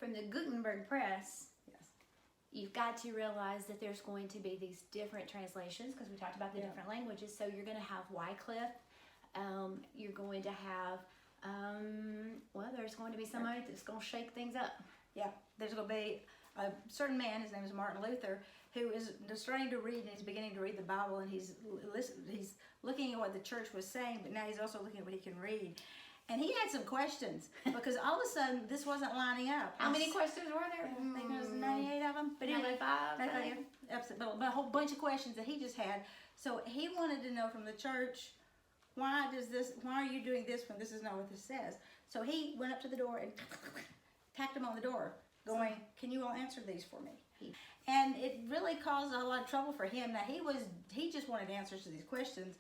from the Gutenberg press, Yes. you've got to realize that there's going to be these different translations, because we talked about the different languages. So you're going to have Wycliffe. You're going to have, well, there's going to be somebody that's going to shake things up. Yeah, there's going to be a certain man, his name is Martin Luther, who is starting to read, and he's beginning to read the Bible, and he's looking at what the church was saying, but now he's also looking at what he can read. And he had some questions, because all of a sudden, this wasn't lining up. How many questions were there? I think there was 98 of them. But anyway, 95. but a whole bunch of questions that he just had. So he wanted to know from the church, why are you doing this when this is not what this says? So he went up to the door and tapped him on the door, going, can you all answer these for me? And it really caused a lot of trouble for him. Now he just wanted answers to these questions,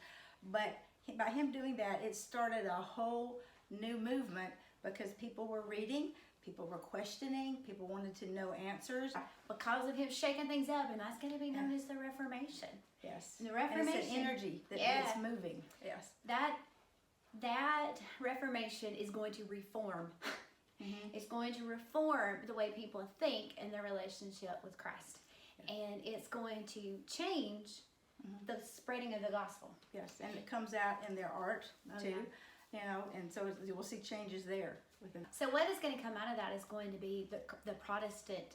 but by him doing that, it started a whole new movement, because people were reading, people were questioning, people wanted to know answers. Because of him shaking things up, and that's going to be known as the Reformation. Yes. And the Reformation. And it's an energy that's moving. Yes. That Reformation is going to reform. It's going to reform the way people think and their relationship with Christ. And it's going to change the spreading of the gospel. Yes, and it comes out in their art too. Yeah. You know, and so we'll see changes there. So what is going to come out of that is going to be the Protestant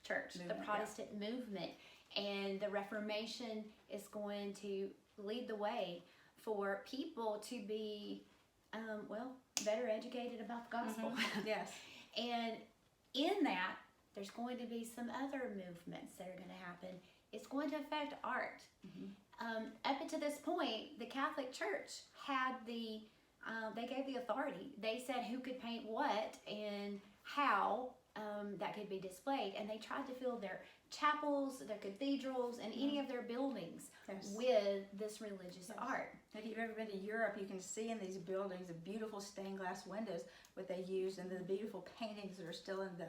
church, movement, the Protestant movement, and the Reformation is going to lead the way for people to be, better educated about the gospel. Yes. And in that, there's going to be some other movements that are going to happen. It's going to affect art. Up until this point, the Catholic Church had they gave the authority. They said who could paint what and how that could be displayed. And they tried to fill their chapels, their cathedrals, and any of their buildings with this religious art. If you've ever been to Europe, you can see in these buildings the beautiful stained glass windows, what they used, and the beautiful paintings that are still in the,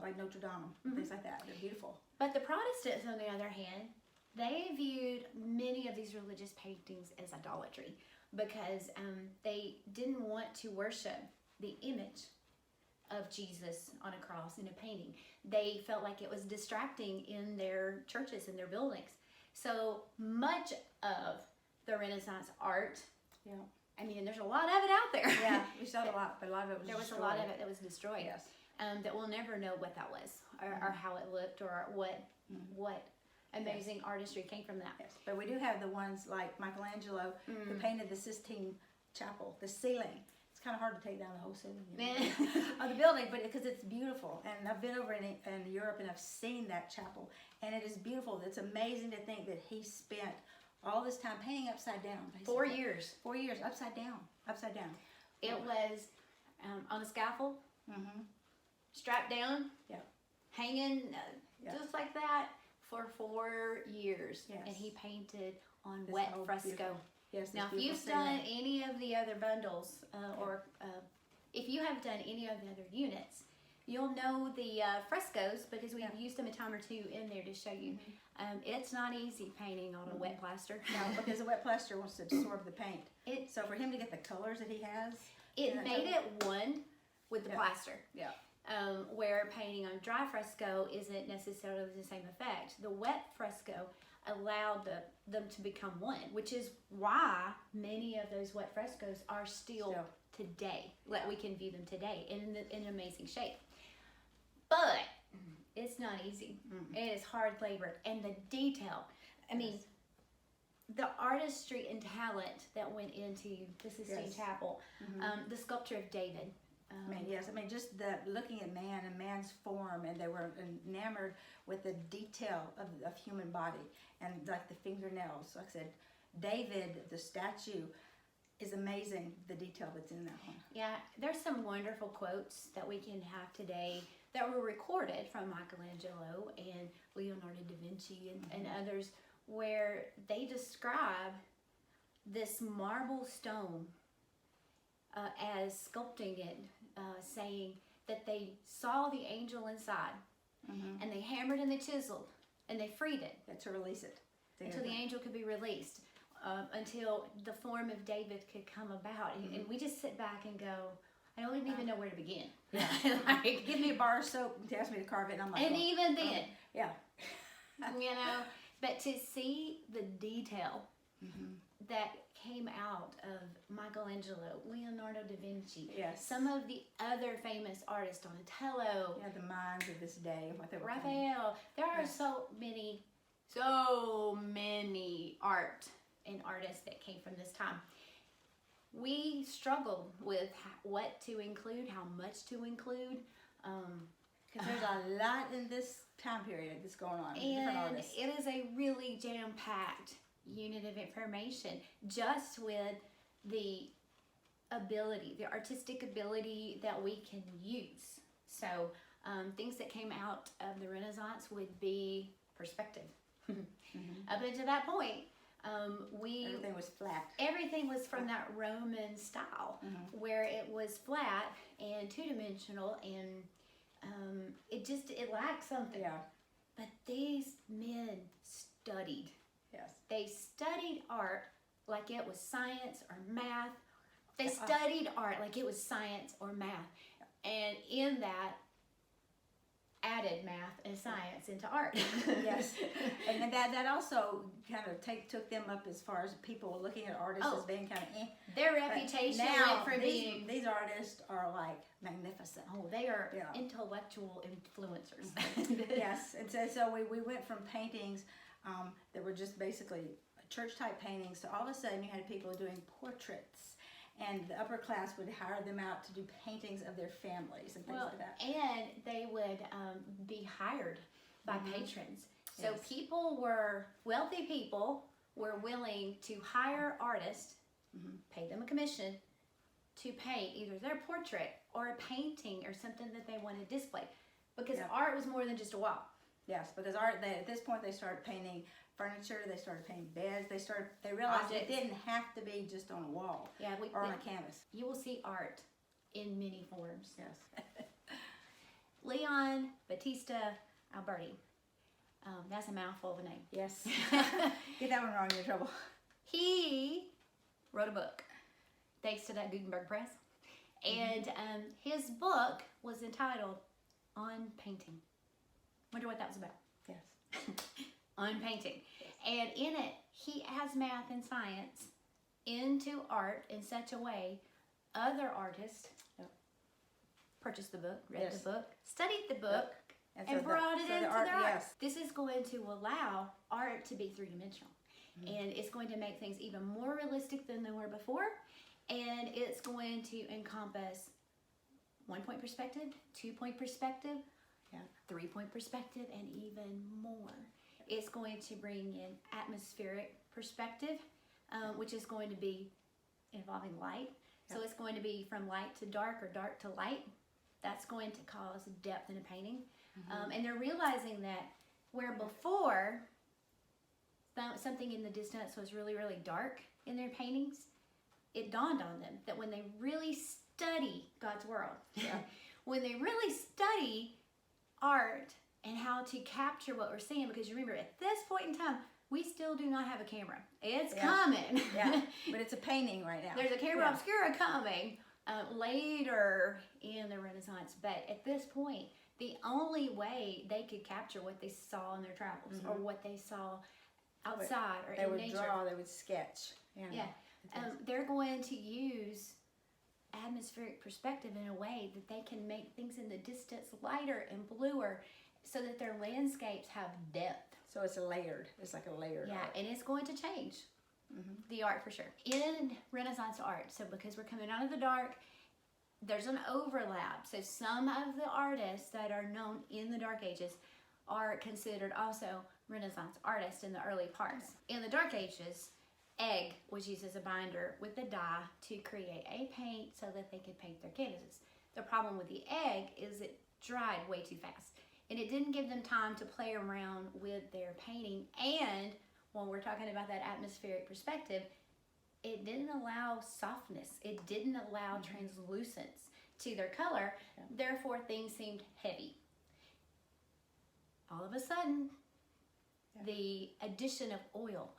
like Notre Dame, things like that. They're beautiful. But the Protestants, on the other hand, they viewed many of these religious paintings as idolatry, because they didn't want to worship the image of Jesus on a cross in a painting. They felt like it was distracting in their churches and their buildings. So much of the Renaissance art, I mean, there's a lot of it out there. Yeah, we saw a lot, but a lot of it was There was destroyed. a lot of it that was destroyed. Yes. That we'll never know what that was, or how it looked, or what amazing artistry came from that. Yes, but we do have the ones like Michelangelo, who painted the Sistine Chapel, the ceiling. It's kind of hard to take down the whole ceiling of the building, but because it's beautiful. And I've been over in Europe, and I've seen that chapel, and it is beautiful. It's amazing to think that he spent all this time painting upside down. Basically. 4 years. 4 years, upside down, upside down. It was on a scaffold, strapped down, hanging just like that for 4 years. Yes. And he painted on This wet whole fresco. beautiful- Yes, Now, if you've done any of the other bundles, or if you have done any of the other units, you'll know the frescoes, because we've used them a time or two in there to show you. It's not easy painting on a wet plaster. No, because the wet plaster wants to absorb the paint. So for him to get the colors that he has, it made it one with the plaster. Yeah. Where painting on dry fresco isn't necessarily the same effect. The wet fresco allowed them to become one, which is why many of those wet frescoes are still today. Like, we can view them today in amazing shape. But it's not easy. It is hard labor, and the detail. I mean, the artistry and talent that went into the Sistine Chapel, the sculpture of David. Just looking at man and man's form, and they were enamored with the detail of human body, and like the fingernails. Like I said, David, the statue, is amazing, the detail that's in that one. Yeah, there's some wonderful quotes that we can have today that were recorded from Michelangelo and Leonardo da Vinci and others, where they describe this marble stone as sculpting it, saying that they saw the angel inside, and they hammered and they chiseled and they freed it to release it until the angel could be released, until the form of David could come about. And we just sit back and go, I don't even know where to begin. Yeah. Like, give me a bar of soap and ask me to carve it, and I'm like, and oh, even then, yeah. you know, but to see the detail that came out of Michelangelo, Leonardo da Vinci, Yes. some of the other famous artists, Donatello, Yeah, the minds of this day and what they were doing. Raphael. There are Yes. so many art and artists that came from this time. We struggled with what to include, how much to include. Because there's a lot in this time period that's going on. Different And artists. it is a really jam-packed unit of information, just with the ability, the artistic ability that we can use. So things that came out of the Renaissance would be perspective. Up until that point, Everything was flat. everything was from that Roman style, where it was flat and two-dimensional, and it lacked something. Yeah. But these men studied. Yes. They studied art like it was science or math. They studied art like it was science or math. And in that, added math and science into art. Yes. And then that also kind of took them up as far as people looking at artists as being kind of Their reputation now, went from being... these artists are like magnificent. Oh, they are Yeah. intellectual influencers. Yes. And so we went from paintings that were just basically church-type paintings, so all of a sudden you had people doing portraits. And the upper class would hire them out to do paintings of their families and things like that. And they would be hired by patrons. So Yes. wealthy people were willing to hire artists, pay them a commission, to paint either their portrait or a painting or something that they wanted to display. Because art was more than just a wall. Yes, because at this point they started painting furniture, they started painting beds, they realized it Objects. didn't have to be just on a wall or on a canvas. You will see art in many forms. Yes. Leon Battista Alberti. That's a mouthful of a name. Yes. Get that one wrong, you're in trouble. He wrote a book, thanks to that Gutenberg press. And his book was entitled On Painting. Wonder what that was about. Yes. On painting. And in it, he adds math and science into art in such a way other artists purchased the book, read the book, studied the book, and so brought it into their art. Yes. This is going to allow art to be three-dimensional. And it's going to make things even more realistic than they were before. And it's going to encompass 1-point perspective, 2-point perspective, 3-point perspective, and even more. It's going to bring in atmospheric perspective, which is going to be involving light. So it's going to be from light to dark or dark to light. That's going to cause depth in a painting. And they're realizing that where before something in the distance was really, really dark in their paintings, it dawned on them that when they really study God's world, when they really study art and how to capture what we're seeing, because you remember at this point in time, we still do not have a camera. It's coming. But it's a painting right now. There's a camera obscura coming later in the Renaissance, but at this point, the only way they could capture what they saw in their travels or what they saw outside or they in would nature. draw, they would sketch. They're going to use atmospheric perspective in a way that they can make things in the distance lighter and bluer so that their landscapes have depth. So it's layered. It's like a layered art. And it's going to change the art for sure. In Renaissance art, so because we're coming out of the dark, there's an overlap. So some of the artists that are known in the Dark Ages are considered also Renaissance artists in the early parts. In the Dark Ages, egg was used as a binder with the dye to create a paint so that they could paint their canvases. The problem with the egg is it dried way too fast. And it didn't give them time to play around with their painting. And when we're talking about that atmospheric perspective, it didn't allow softness. It didn't allow translucence to their color. Therefore, things seemed heavy. All of a sudden, the addition of oil.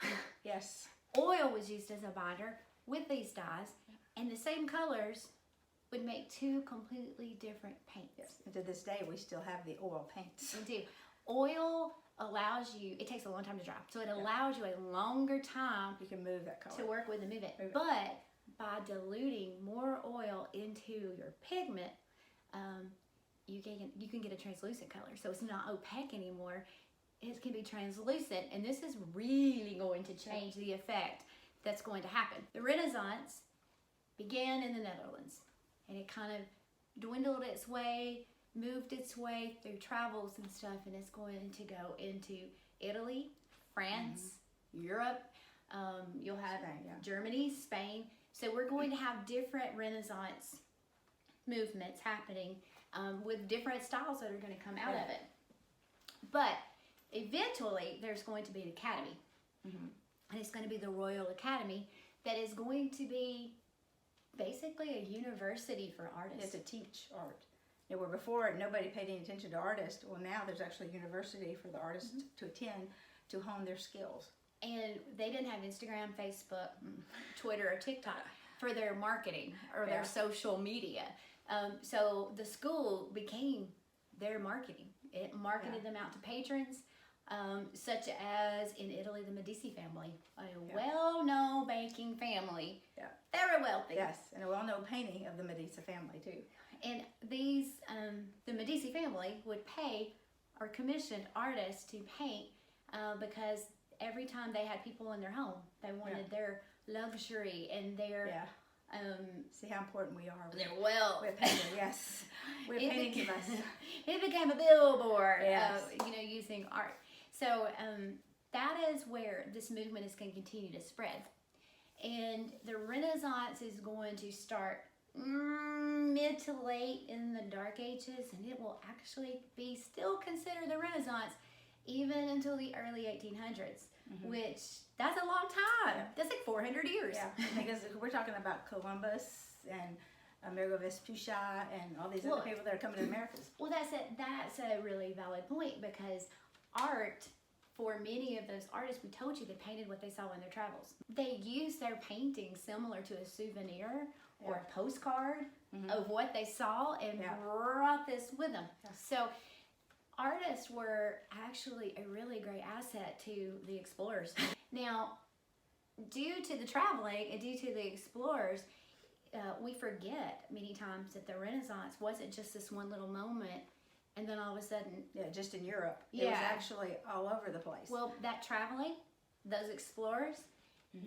Oil was used as a binder with these dyes, and the same colors would make two completely different paints. Yes. And to this day, we still have the oil paints. We do. Oil allows you, it takes a long time to dry, so it allows you a longer time You can move that color. to work with and move it. Move it. But by diluting more oil into your pigment, you can get a translucent color. So it's not opaque anymore. It can be translucent, and this is really going to change the effect that's going to happen. The Renaissance began in the Netherlands, and it kind of dwindled its way, moved its way through travels and stuff, and it's going to go into Italy, France, Europe. You'll have Spain, yeah. Germany, Spain. So we're going to have different Renaissance movements happening with different styles that are going to come out of it. But eventually, there's going to be an academy, and it's going to be the Royal Academy that is going to be basically a university for artists. To teach art. You know, where before nobody paid any attention to artists, well now there's actually a university for the artists to attend to hone their skills. And they didn't have Instagram, Facebook, Twitter, or TikTok for their marketing or their social media. So the school became their marketing. It marketed them out to patrons, such as in Italy, the Medici family, a well-known banking family. Yeah. Very wealthy. Yes, and a well-known painting of the Medici family too. And these, the Medici family would pay or commission artists to paint because every time they had people in their home, they wanted their luxury and their See how important we are. their wealth. We're painting, yes. We're painting us. It became a billboard, Yes. Using art. So that is where this movement is going to continue to spread. And the Renaissance is going to start mid to late in the Dark Ages, and it will actually be still considered the Renaissance even until the early 1800s, which that's a long time. That's like 400 years. Yeah, because we're talking about Columbus and Amerigo Vespucci and all these other people that are coming to the Americas. Well, that's a really valid point, because art, for many of those artists, we told you, they painted what they saw in their travels. They used their paintings similar to a souvenir or a postcard of what they saw and brought this with them. Yeah. So artists were actually a really great asset to the explorers. Now, due to the traveling and due to the explorers, we forget many times that the Renaissance wasn't just this one little moment and then all of a sudden... Yeah, just in Europe. It was actually all over the place. Well, that traveling, those explorers,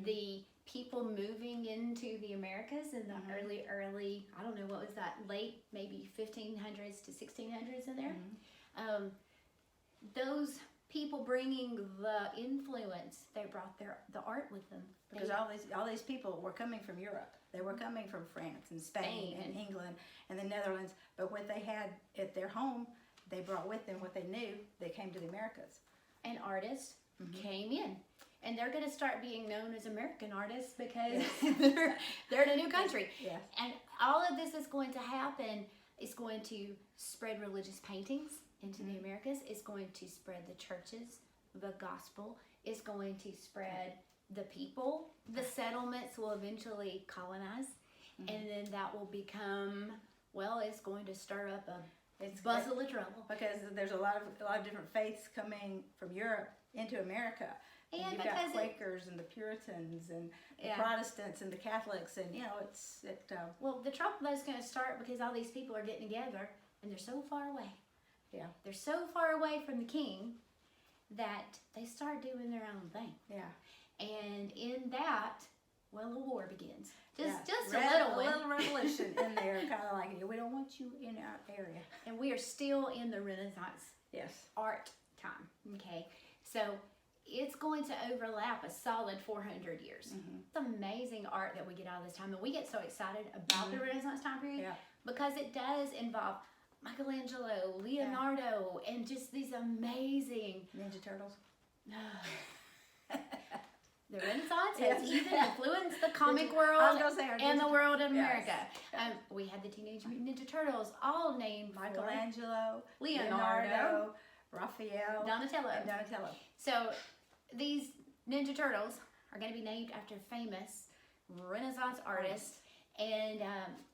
the people moving into the Americas in the early, I don't know, what was that, late maybe 1500s to 1600s in there. Those people bringing the influence, they brought the art with them. Because all these people were coming from Europe. They were coming from France and Spain and England and the Netherlands. But what they had at their home, they brought with them what they knew. They came to the Americas. And artists came in. And they're going to start being known as American artists because they're in a new country. Yes. And all of this is going to happen. It's going to spread religious paintings into the Americas. It's going to spread the churches, the gospel. It's going to spread the people. The settlements will eventually colonize. And then that will become, well, it's going to stir up a bustle of trouble. Because there's a lot of different faiths coming from Europe into America. And you've got Quakers and the Puritans and the Protestants and the Catholics, and well, the trouble is going to start because all these people are getting together and they're so far away. Yeah. They're so far away from the king that they start doing their own thing. Yeah. And in that, well, a war begins. Just a little revolution in there, kind of like, we don't want you in our area. And we are still in the Renaissance art time. Okay, so it's going to overlap a solid 400 years. It's amazing art that we get out of this time, and we get so excited about the Renaissance time period because it does involve Michelangelo, Leonardo, and just these amazing Ninja Turtles. The Renaissance has even influenced the comic world and the world of America. We had the Teenage Mutant Ninja Turtles, all named Michelangelo, Leonardo, Raphael, Donatello. And Donatello. So these Ninja Turtles are going to be named after famous Renaissance artists. And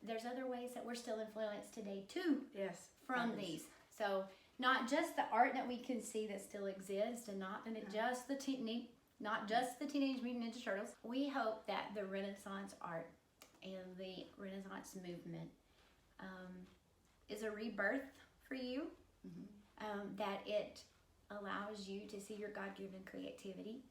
there's other ways that we're still influenced today too Yes. from that is- these. So not just the art that we can see that still exists, and not just the not just the Teenage Mutant Ninja Turtles. We hope that the Renaissance art and the Renaissance movement is a rebirth for you. That it allows you to see your God-given creativity,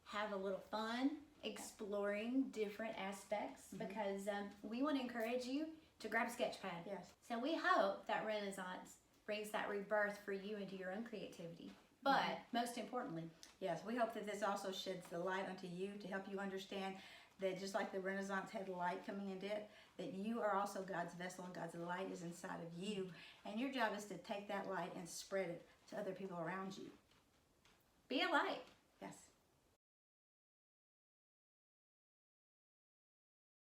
have a little fun exploring different aspects, because we want to encourage you to grab a sketch pad. Yes. So we hope that Renaissance brings that rebirth for you into your own creativity. But most importantly, Yes, we hope that this also sheds the light unto you to help you understand that just like the Renaissance had light coming into it, that you are also God's vessel and God's light is inside of you. And your job is to take that light and spread it to other people around you. be a light.